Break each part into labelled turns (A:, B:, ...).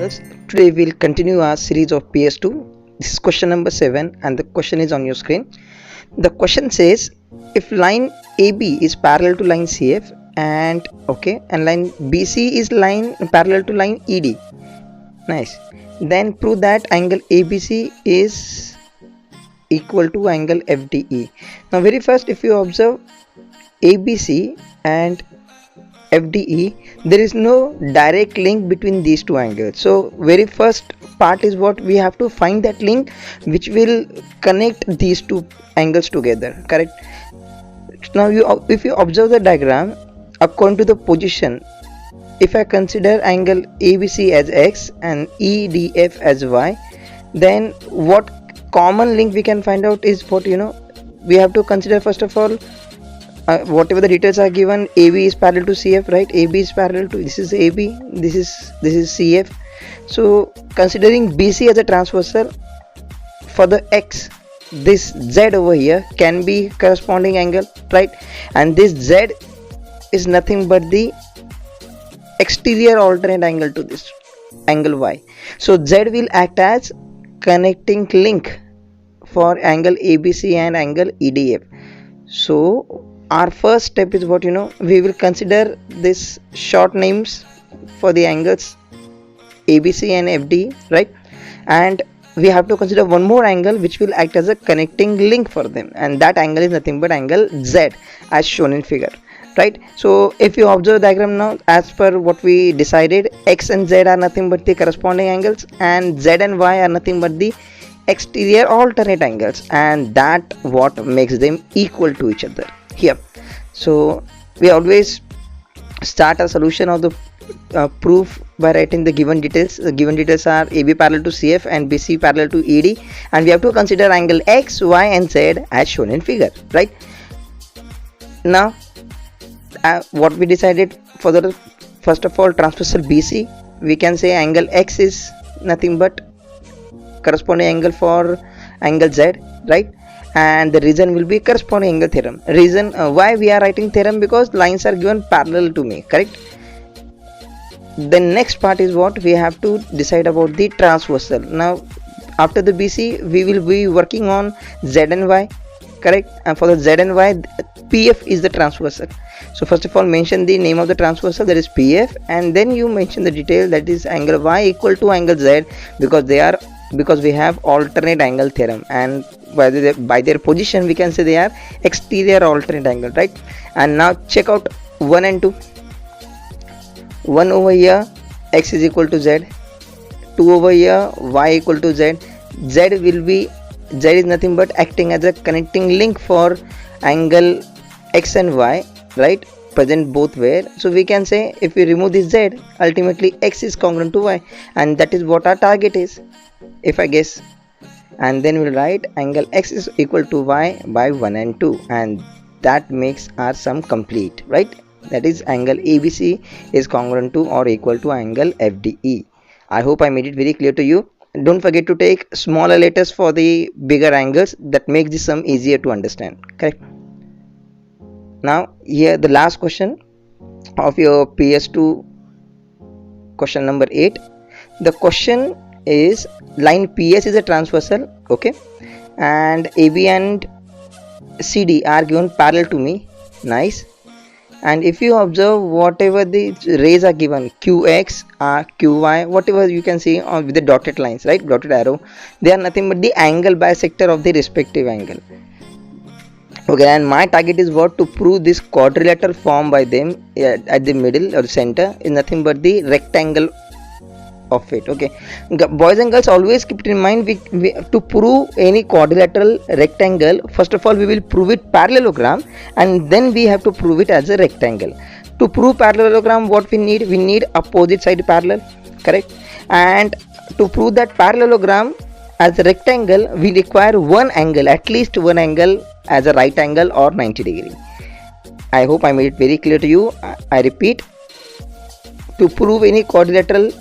A: channels. Today we'll continue our series of PS2. This is question number 7 and the question is on your screen. The question says if line AB is parallel to line CF and line BC is line parallel to line ED. Nice. Then prove that angle ABC is equal to angle FDE. Now very first, if you observe ABC and FDE, there is no direct link between these two angles. So very first part is what we have to find that link which will connect these two angles together, correct? Now if you observe the diagram according to the position, if I consider angle ABC as X and EDF as Y, then what common link we can find out is what we have to consider first of all whatever the details are given. AB is parallel to CF, right? AB is parallel to, this is AB, this is CF. So considering BC as a transversal, for the X, this Z over here can be corresponding angle, right? And this Z is nothing but the exterior alternate angle to this angle Y. So Z will act as connecting link for angle ABC and angle EDF. So our first step is what we will consider this short names for the angles ABC and FD, right? And we have to consider one more angle which will act as a connecting link for them, and that angle is nothing but angle Z as shown in figure, right? So if you observe the diagram now, as per what we decided, X and Z are nothing but the corresponding angles and Z and Y are nothing but the exterior alternate angles, and that what makes them equal to each other here. So we always start a solution of the proof by writing the given details. The given details are AB parallel to CF and BC parallel to ED, and we have to consider angle X, Y and Z as shown in figure, right? Now what we decided for the first of all transversal BC, we can say angle X is nothing but corresponding angle for angle Z, right? And the reason will be corresponding angle theorem. Reason why we are writing theorem, because lines are given parallel to me, correct? The next part is what we have to decide about the transversal. Now after the BC we will be working on Z and Y, correct? And for the Z and Y, PF is the transversal. So first of all mention the name of the transversal, that is PF, and then you mention the detail, that is angle Y equal to angle Z, because we have alternate angle theorem, and by their position we can say they are exterior alternate angle, right? And now check out 1 and 2. 1 over here X is equal to Z, 2 over here Y equal to Z. Z is nothing but acting as a connecting link for angle X and Y, right? Present both where, so we can say if we remove this Z, ultimately X is congruent to Y, and that is what our target is, if I guess. And then we'll write angle X is equal to Y by 1 and 2, and that makes our sum complete, right? That is angle ABC is congruent to or equal to angle FDE. I hope I made it very clear to you. Don't forget to take smaller letters for the bigger angles, that makes the sum easier to understand, correct? Now here the last question of your PS2, question number 8. The question is line PS is a transversal, okay, and AB and CD are given parallel to me, nice. And if you observe whatever the rays are given, QX, QY, whatever you can see with the dotted lines, right, dotted arrow, they are nothing but the angle bisector of the respective angle. Okay, and my target is what, to prove this quadrilateral formed by them at the middle or the center is nothing but the rectangle of it. Okay, boys and girls, always keep it in mind, we to prove any quadrilateral rectangle, first of all we will prove it parallelogram, and then we have to prove it as a rectangle. To prove parallelogram, what we need opposite side parallel, correct? And to prove that parallelogram as a rectangle, we require one angle, at least one angle as a right angle or 90 degree. I hope I made it very clear to you. I repeat, to prove any quadrilateral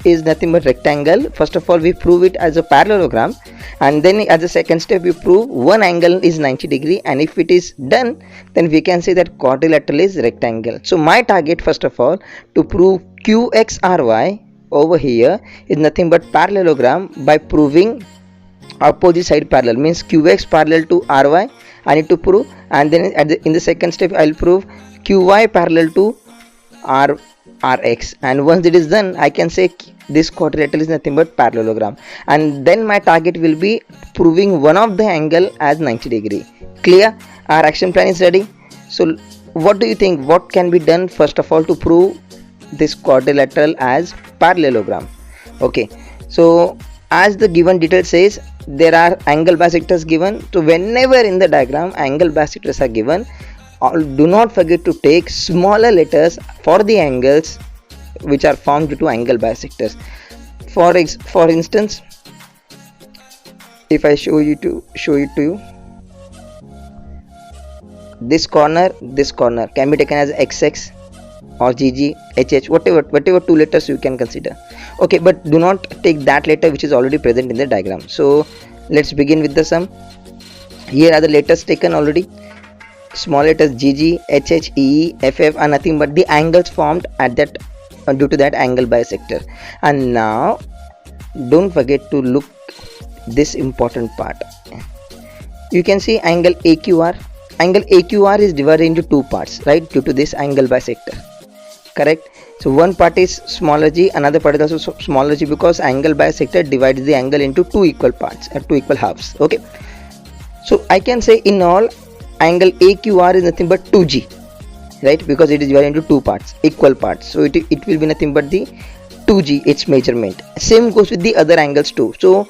A: is nothing but rectangle, first of all we prove it as a parallelogram, and then as a second step we prove one angle is 90 degree, and if it is done then we can say that quadrilateral is rectangle. So my target first of all to prove QXRY, over here is nothing but parallelogram by proving opposite side parallel, means qx parallel to ry I need to prove, and then in the second step I'll prove qy parallel to rx, and once it is done I can say this quadrilateral is nothing but parallelogram, and then my target will be proving one of the angle as 90 degree. Clear? Our action plan is ready. So what do you think, what can be done first of all to prove this quadrilateral as parallelogram? Okay, so as the given detail says, there are angle bisectors given. So whenever in the diagram angle bisectors are given, do not forget to take smaller letters for the angles which are formed due to angle bisectors. For instance, if I show it to you, this corner can be taken as xx or gg, hh, whatever two letters you can consider. Okay, but do not take that letter which is already present in the diagram. So let's begin with the sum. Here are the letters taken already. Small letters gg, hh, ee, ff are nothing but the angles formed at that due to that angle bisector. And now don't forget to look this important part. You can see angle AQR. Angle AQR is divided into two parts, right, due to this angle bisector. Correct? So one part is smaller g, another part is also smaller g, because angle bisector divides the angle into two equal parts or two equal halves. Okay, so I can say in all angle AQR is nothing but 2g, right, because it is divided into two parts, equal parts. So it will be nothing but the 2g, its measurement. Same goes with the other angles too. So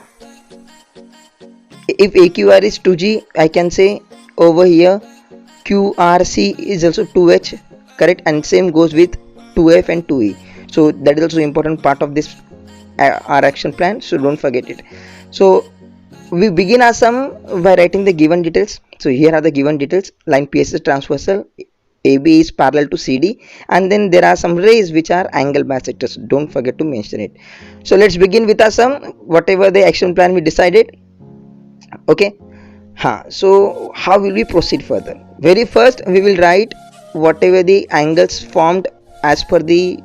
A: if AQR is 2g, I can say over here QRC is also 2h, correct, and same goes with 2f and 2e. So that is also important part of this our action plan, so don't forget it. So we begin our sum by writing the given details. So here are the given details. Line PS is transversal, AB is parallel to CD, and then there are some rays which are angle bisectors. Don't forget to mention it. So let's begin with our sum, whatever the action plan we decided. Okay, so how will we proceed further? Very first we will write whatever the angles formed as per the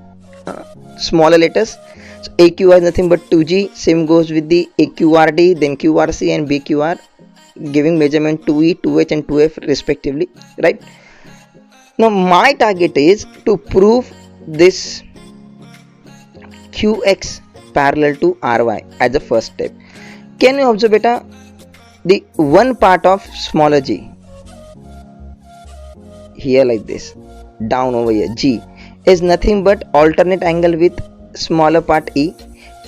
A: smaller letters. So AQR is nothing but 2g, same goes with the AQRD, then QRC and BQR, giving measurement 2e, 2h and 2f respectively, right? Now my target is to prove this QX parallel to RY as the first step. Can you observe beta, the one part of smaller g here like this, down over here, g is nothing but alternate angle with smaller part e.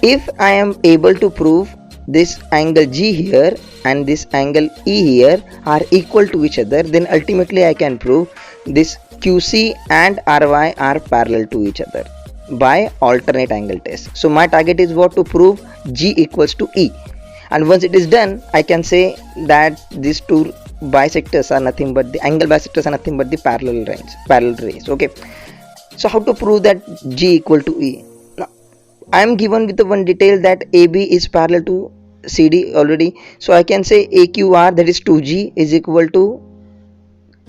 A: If I am able to prove this angle g here and this angle e here are equal to each other, then ultimately I can prove this QC and RY are parallel to each other by alternate angle test. So my target is what, to prove g equals to e, and once it is done I can say that these two bisectors are nothing but the angle bisectors are nothing but the parallel rays. Okay, so how to prove that g equal to e? Now I am given with the one detail that AB is parallel to CD already, so I can say AQR, that is 2g, is equal to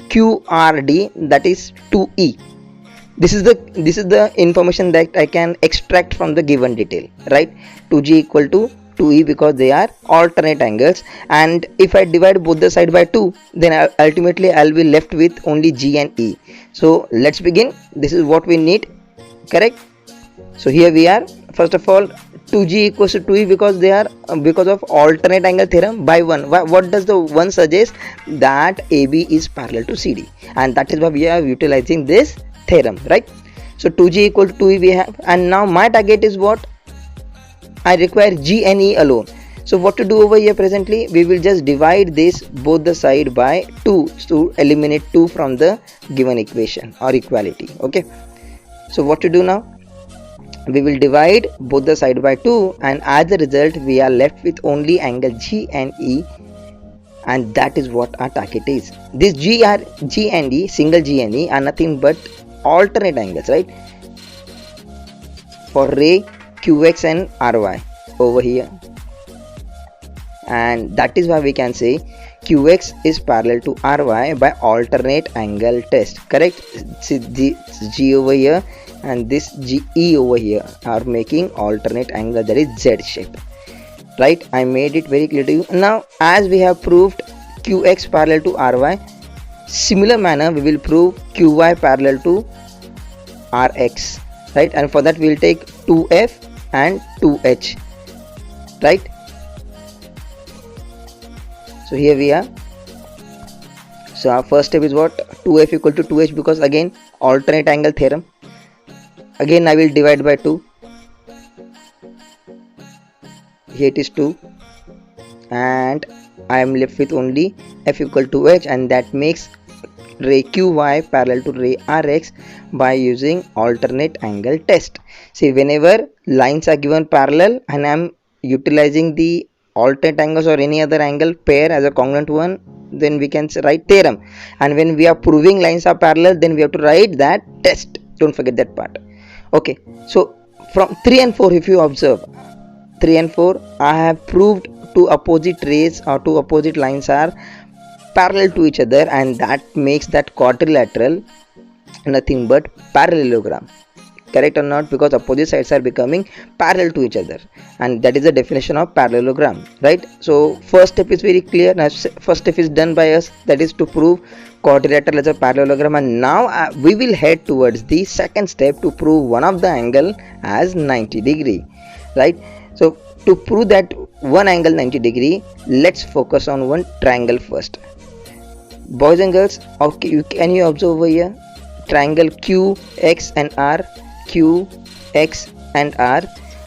A: QRD, that is 2e. This is the information that I can extract from the given detail, right? 2g equal to 2e because they are alternate angles, and if I divide both the side by 2, then ultimately I'll be left with only g and e. So let's begin. This is what we need, correct? So here we are. First of all, 2g equals to 2e because they are because of alternate angle theorem by 1. What does the 1 suggest? That AB is parallel to CD, and that is why we are utilizing this theorem, right? So 2g equal to 2e we have, and now my target is what? I require g and e alone. So what to do over here presently? We will just divide this both the side by 2 to eliminate 2 from the given equation or equality. Okay, so what to do now? We will divide both the side by 2, and as a result we are left with only angle G and E, and that is what our target is. This G and E, single G and E, are nothing but alternate angles, right, for ray QX and RY over here, and that is why we can say QX is parallel to RY by alternate angle test. Correct? See G over here and this GE over here are making alternate angle, that is Z shape. Right? I made it very clear to you. Now as we have proved QX parallel to RY, similar manner we will prove QY parallel to RX. Right? And for that we will take 2F and 2H. Right? So here we are. So our first step is what? 2F equal to 2H, because again alternate angle theorem. Again I will divide by 2. Here it is 2 and I am left with only F equal to H, and that makes ray QY parallel to ray RX by using alternate angle test. See, whenever lines are given parallel and I am utilizing the alternate angles or any other angle pair as a congruent one, then we can write theorem. And when we are proving lines are parallel, then we have to write that test. Don't forget that part. Okay, so from 3 and 4, if you observe 3 and 4, I have proved two opposite rays or two opposite lines are parallel to each other, and that makes that quadrilateral nothing but parallelogram. Correct or not? Because opposite sides are becoming parallel to each other, and that is the definition of parallelogram, right? So first step is very clear. Now first step is done by us, that is to prove quadrilateral as a parallelogram, and now we will head towards the second step to prove one of the angle as 90 degree, right? So to prove that one angle 90 degree, let's focus on one triangle first. Boys and girls, okay, can you observe over here triangle Q, X and R, Q, X and R,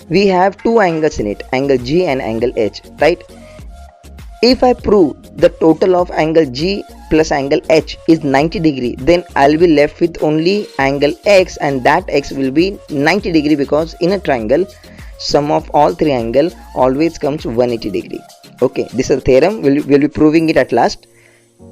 A: we have two angles in it, angle G and angle H, right? If I prove the total of angle G plus angle H is 90 degree, then I'll be left with only angle X, and that X will be 90 degree, because in a triangle sum of all three angles always comes 180 degree. Okay, this is a theorem. We'll be proving it at last.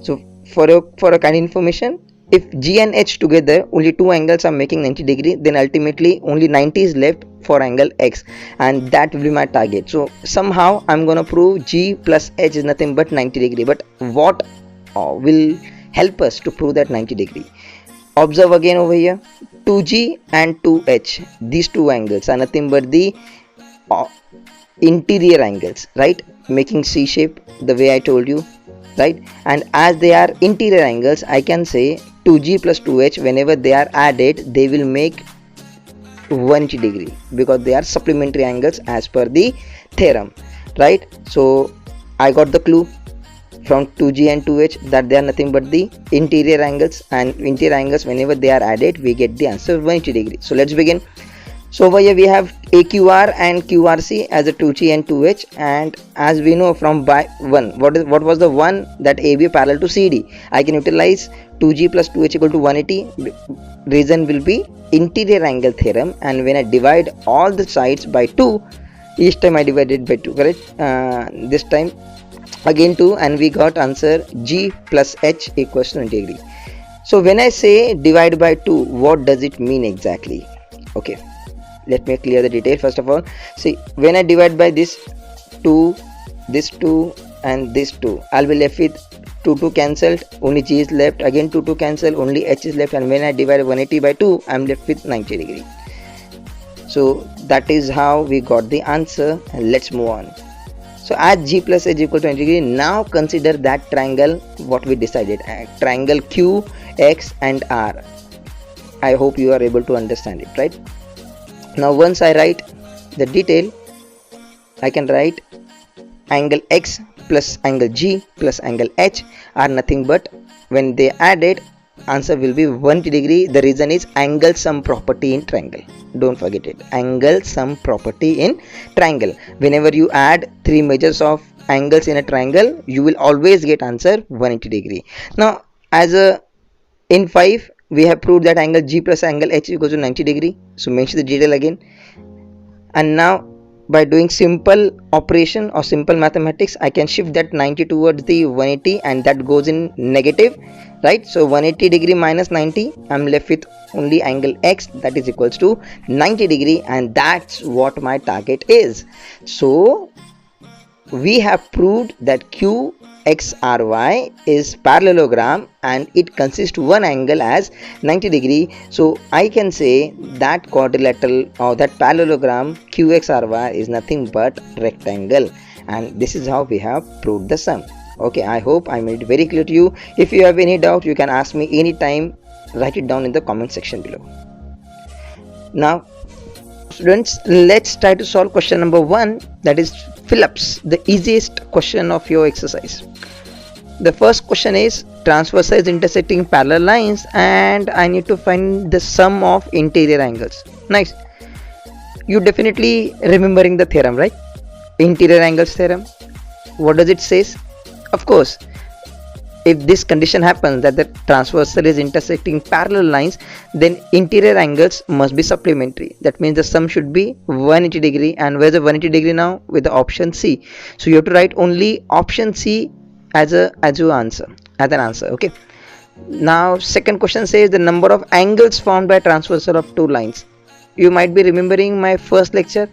A: So for a kind of information, if G and H together only two angles are making 90 degree, then ultimately only 90 is left for angle X, and that will be my target. So somehow I'm gonna prove G plus H is nothing but 90 degree. But what will help us to prove that 90 degree? Observe again over here, 2G and 2H, these two angles are nothing but the interior angles, right? Making C shape the way I told you, right? And as they are interior angles, I can say 2G plus 2H, whenever they are added, they will make 180 degree, because they are supplementary angles as per the theorem, right? So I got the clue from 2G and 2H that they are nothing but the interior angles, and interior angles whenever they are added, we get the answer 180 degree. So let's begin. So over here we have AQR and QRC as a 2G and 2H, and as we know from by 1, what was the one, that AB parallel to CD. I can utilize 2G plus 2H equal to 180. Reason will be interior angle theorem, and when I divide all the sides by 2, each time I divided by 2, correct? This time again 2, and we got answer G plus H equals to 90 degree. So when I say divide by 2, what does it mean exactly? Okay, let me clear the detail. First of all, see, when I divide by this 2 and this 2, I'll be left with 2 cancelled, only G is left, again 2 cancel, only H is left, and when I divide 180 by 2, I'm left with 90 degree. So that is how we got the answer, and let's move on. So as G plus H equal to 90 degree, now consider that triangle what we decided, triangle Q, X and R. I hope you are able to understand it, right? Now once I write the detail, I can write angle X plus angle G plus angle H are nothing but, when they added, answer will be 180 degree. The reason is angle sum property in triangle. Don't forget it, angle sum property in triangle. Whenever you add three measures of angles in a triangle, you will always get answer 180 degree. Now in 5 we have proved that angle G plus angle H equals to 90 degree. So mention the detail again, and now by doing simple operation or simple mathematics, I can shift that 90 towards the 180, and that goes in negative, right? So 180 degree minus 90, I'm left with only angle X, that is equals to 90 degree, and that's what my target is. So we have proved that Q, QXRY is parallelogram and it consists one angle as 90 degree. So I can say that quadrilateral or that parallelogram QXRY is nothing but rectangle, and this is how we have proved the sum. Okay, I hope I made it very clear to you. If you have any doubt, you can ask me anytime. Write it down in the comment section below. Now students, let's try to solve question number 1, that is Phillips, the easiest question of your exercise. The first question is transversal is intersecting parallel lines and I need to find the sum of interior angles. Nice. You definitely remembering the theorem, right? Interior angles theorem. What does it says? Of course, if this condition happens that the transversal is intersecting parallel lines, then interior angles must be supplementary. That means the sum should be 180 degree. And where's the 180 degree now? With the option C. So you have to write only option C as an answer. Okay. Now second question says the number of angles formed by transversal of two lines. You might be remembering my first lecture.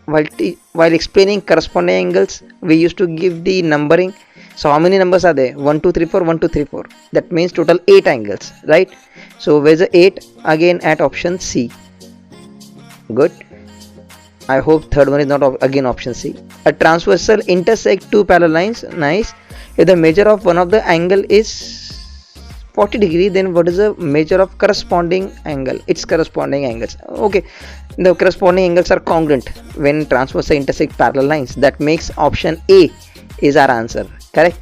A: While explaining corresponding angles, we used to give the numbering. So how many numbers are there? 1 2 3 4 1 2 3 4. That means total 8 angles, right? So where's the 8? Again at option C. Good. I hope third one is not again option C. A transversal intersect two parallel lines. Nice. If the measure of one of the angle is 40 degree, then what is the measure of corresponding angle? Its corresponding angles. Okay, the corresponding angles are congruent when transversal intersect parallel lines. That makes option A is our answer. Correct.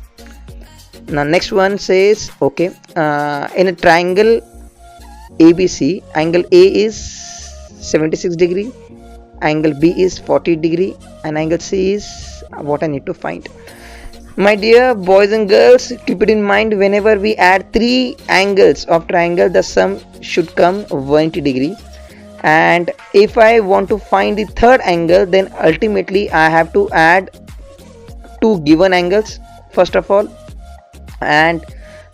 A: Now next one says, okay, in a triangle ABC, angle A is 76 degree, angle B is 40 degree, and angle C is what I need to find. My dear boys and girls, keep it in mind, whenever we add three angles of triangle, the sum should come 180 degree. And if I want to find the third angle, then ultimately I have to add two given angles first of all, and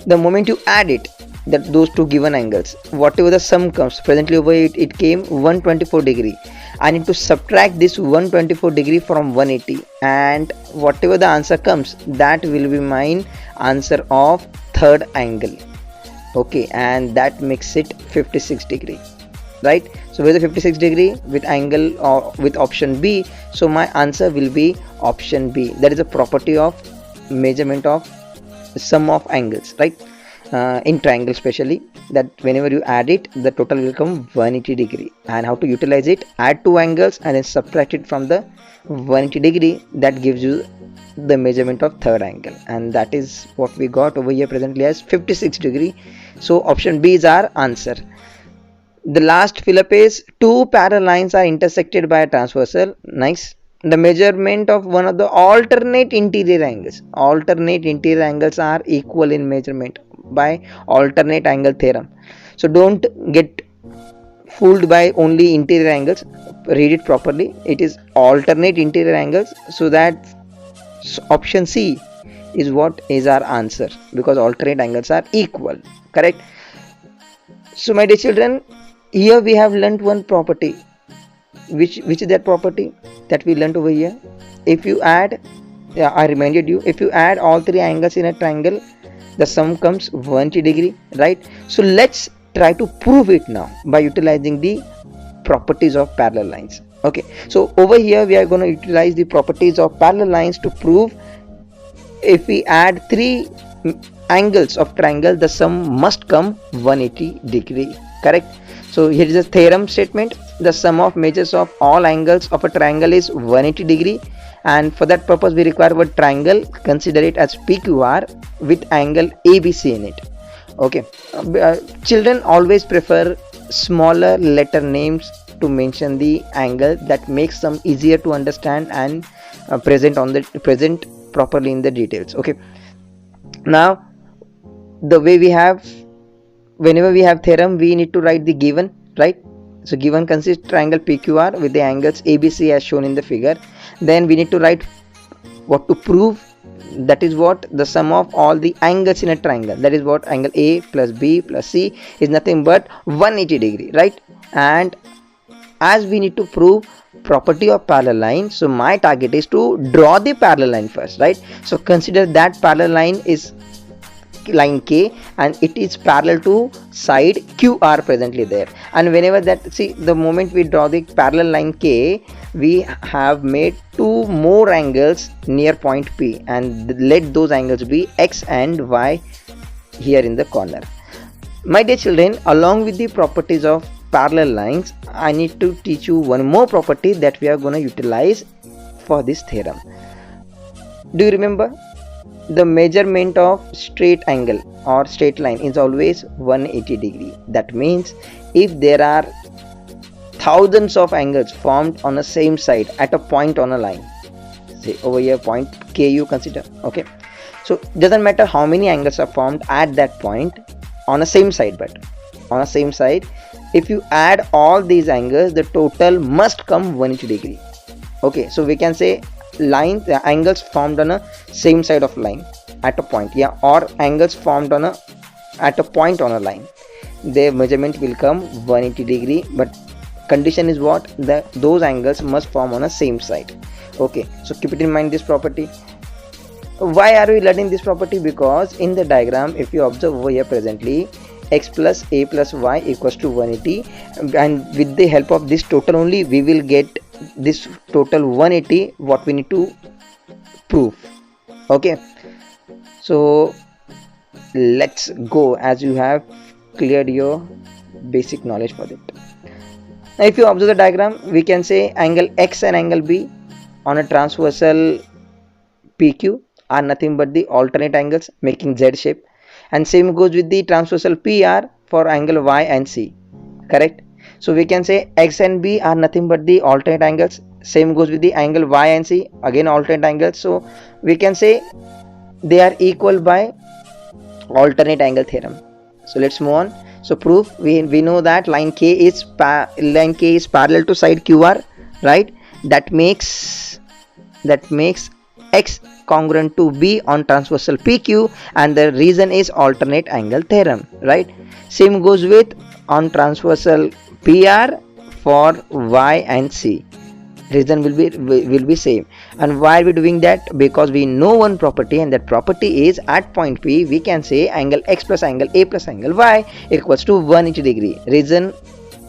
A: the moment you add it, that those two given angles, whatever the sum comes, presently over it came 124 degree. I need to subtract this 124 degree from 180, and whatever the answer comes, that will be my answer of third angle. Okay, and that makes it 56 degree, right? So with the 56 degree with angle or with option B, so my answer will be option B. That is a property of measurement of sum of angles, right? In triangle especially, that whenever you add it, the total will come 180 degree. And how to utilize it? Add two angles and then subtract it from the 180 degree. That gives you the measurement of third angle, and that is what we got over here presently as 56 degree. So option B is our answer. The last fill-up is two parallel lines are intersected by a transversal. Nice. The measurement of one of the alternate interior angles. Alternate interior angles are equal in measurement by alternate angle theorem. So don't get fooled by only interior angles. Read it properly. It is alternate interior angles, so that option C is what is our answer, because alternate angles are equal. Correct. So my dear children, here we have learnt one property. Which is that property that we learnt over here? If you add, I reminded you, if you add all three angles in a triangle, the sum comes 180 degree, right? So let's try to prove it now by utilizing the properties of parallel lines. Okay, so over here we are going to utilize the properties of parallel lines to prove if we add three angles of triangle, the sum must come 180 degree. Correct. So here is a theorem statement. The sum of measures of all angles of a triangle is 180 degree, and for that purpose we require a triangle. Consider it as PQR with angle ABC in it. Okay, children always prefer smaller letter names to mention the angle. That makes them easier to understand and present properly in the details. Okay, now the way we have, whenever we have theorem, we need to write the given, right? So given consists triangle PQR with the angles ABC as shown in the figure. Then we need to write what to prove. That is what the sum of all the angles in a triangle. That is what angle A plus B plus C is nothing but 180 degree, right? And as we need to prove property of parallel line. So my target is to draw the parallel line first, right? So consider that parallel line is line K and it is parallel to side QR presently there, and whenever that, see, the moment we draw the parallel line K, we have made two more angles near point P, and let those angles be X and Y here in the corner. My dear children, along with the properties of parallel lines, I need to teach you one more property that we are going to utilize for this theorem. Do you remember? The measurement of straight angle or straight line is always 180 degree. That means if there are thousands of angles formed on the same side at a point on a line, say over here point K you consider, okay, so doesn't matter how many angles are formed at that point on a same side, but on a same side, if you add all these angles, the total must come 180 degree. Okay, so we can say the angles formed on a same side of line at a point, yeah, or angles formed on at a point on a line, their measurement will come 180 degree, but condition is what? Those angles must form on a same side. Okay, so keep it in mind, this property. Why are we learning this property? Because in the diagram, if you observe over here presently, x plus a plus y equals to 180, and with the help of this total only we will get this total 180 what we need to prove. Okay, so let's go, as you have cleared your basic knowledge for it. Now if you observe the diagram, we can say angle x and angle b on a transversal PQ are nothing but the alternate angles making Z shape, and same goes with the transversal PR for angle Y and C, correct? So we can say X and B are nothing but the alternate angles, same goes with the angle Y and C, again alternate angles, so we can say they are equal by alternate angle theorem. So let's move on. So proof, we know that line K is parallel to side QR, right? That makes X congruent to B on transversal PQ, and the reason is alternate angle theorem, right? Same goes with on transversal PR for Y and C, reason will be same. And why are we doing that? Because we know one property, and that property is at point P we can say angle X plus angle A plus angle Y equals to 180 degree. Reason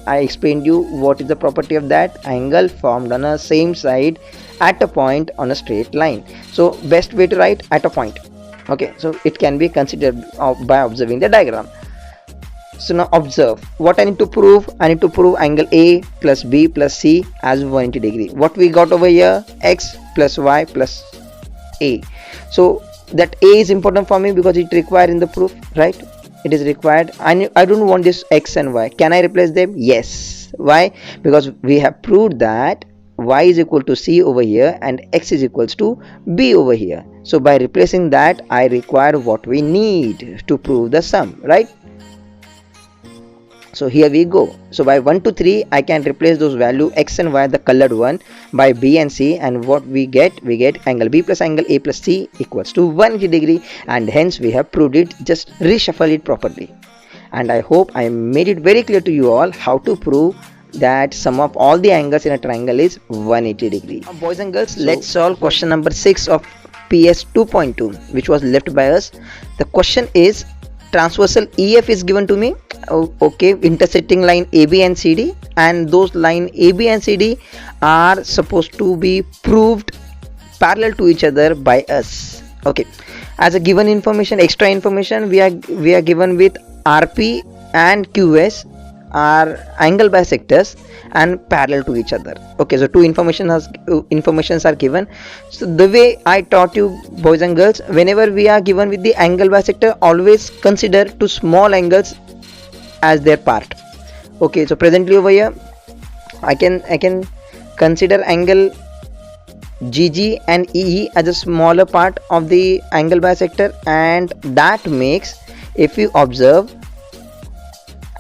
A: I explained you what is the property of that: angle formed on a same side at a point on a straight line. So best way to write at a point. Okay, so it can be considered by observing the diagram. So now observe what I need to prove. I need to prove angle A plus B plus C as 180 degree. What we got over here? X plus Y plus A. So that A is important for me because it required in the proof, right? It is required. I don't want this X and Y. Can I replace them? Yes. Why? Because we have proved that Y is equal to C over here and X is equals to B over here. So by replacing that, I require what we need to prove the sum, right? So here we go. So by 1 to 3 I can replace those value X and Y, the colored one, by B and C, and what we get angle B plus angle A plus C equals to 180 degree, and hence we have proved it. Just reshuffle it properly, and I hope I made it very clear to you all how to prove that sum of all the angles in a triangle is 180 degree. Now, boys and girls, let's solve question number 6 of PS 2.2 which was left by us. The question is transversal EF is given to me. Okay, intersecting line AB and CD, and those line AB and CD are supposed to be proved parallel to each other by us. Okay, as a given information, extra information, we are given with RP and QS are angle bisectors and parallel to each other. Okay, so two informations are given. So the way I taught you, boys and girls, whenever we are given with the angle bisector, always consider two small angles as their part. Okay, so presently over here I can consider angle GG and EE as a smaller part of the angle bisector, and that makes, if you observe,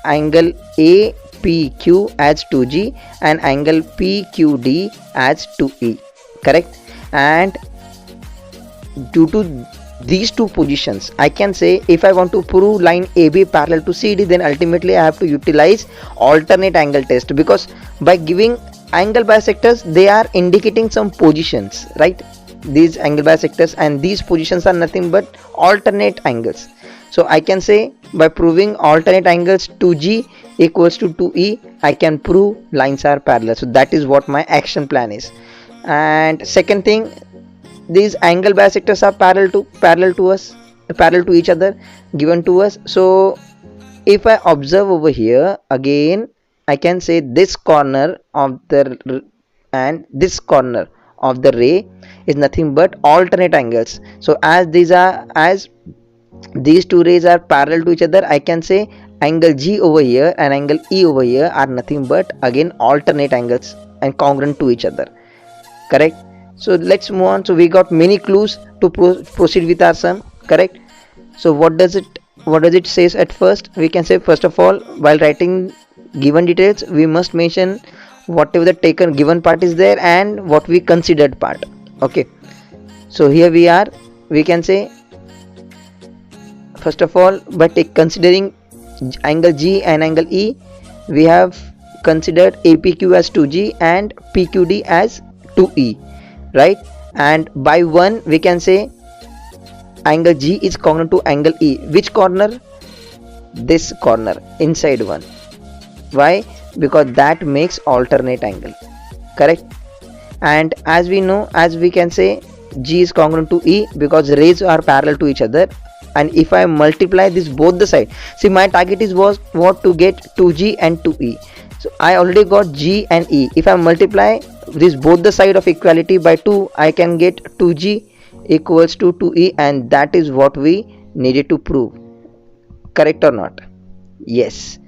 A: angle APQ as 2G and angle PQD as 2E, correct? And due to these two positions, I can say if I want to prove line AB parallel to CD, then ultimately I have to utilize alternate angle test, because by giving angle bisectors they are indicating some positions, right? These angle bisectors and these positions are nothing but alternate angles. So I can say by proving alternate angles 2G equals to 2E, I can prove lines are parallel. So that is what my action plan is. And second thing, these angle bisectors are parallel to each other, given to us. So if I observe over here again, I can say this corner of the and this corner of the ray is nothing but alternate angles. So as these two rays are parallel to each other, I can say angle G over here and angle E over here are nothing but again alternate angles and congruent to each other, correct? So let's move on. So we got many clues to proceed with our sum, correct? So what does it says at first? We can say, first of all, while writing given details, we must mention whatever the taken given part is there and what we considered part. Okay, so here we can say, first of all, by considering angle G and angle E, we have considered APQ as 2G and PQD as 2E, right? And by 1 we can say angle G is congruent to angle E. Which corner? This corner, inside one. Why? Because that makes alternate angle, correct? And as we know, as we can say, G is congruent to E because rays are parallel to each other. And if I multiply this both the side, see, my target was what, to get 2G and 2E. So I already got G and E. If I multiply this both the side of equality by 2, I can get 2G equals to 2E, and that is what we needed to prove, correct or not? Yes.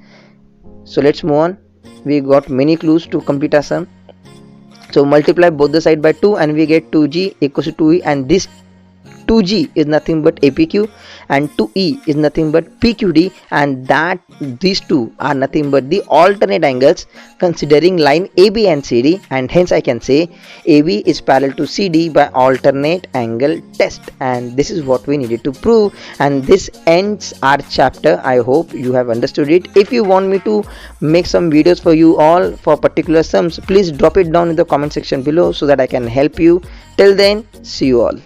A: So let's move on. We got many clues to complete our sum. So multiply both the side by 2 and we get 2G equals to 2E, and this 2G is nothing but APQ and 2E is nothing but PQD, and that these two are nothing but the alternate angles considering line AB and CD, and hence I can say AB is parallel to CD by alternate angle test. And this is what we needed to prove, and this ends our chapter. I hope you have understood it. If you want me to make some videos for you all for particular sums, please drop it down in the comment section below so that I can help you. Till then, see you all.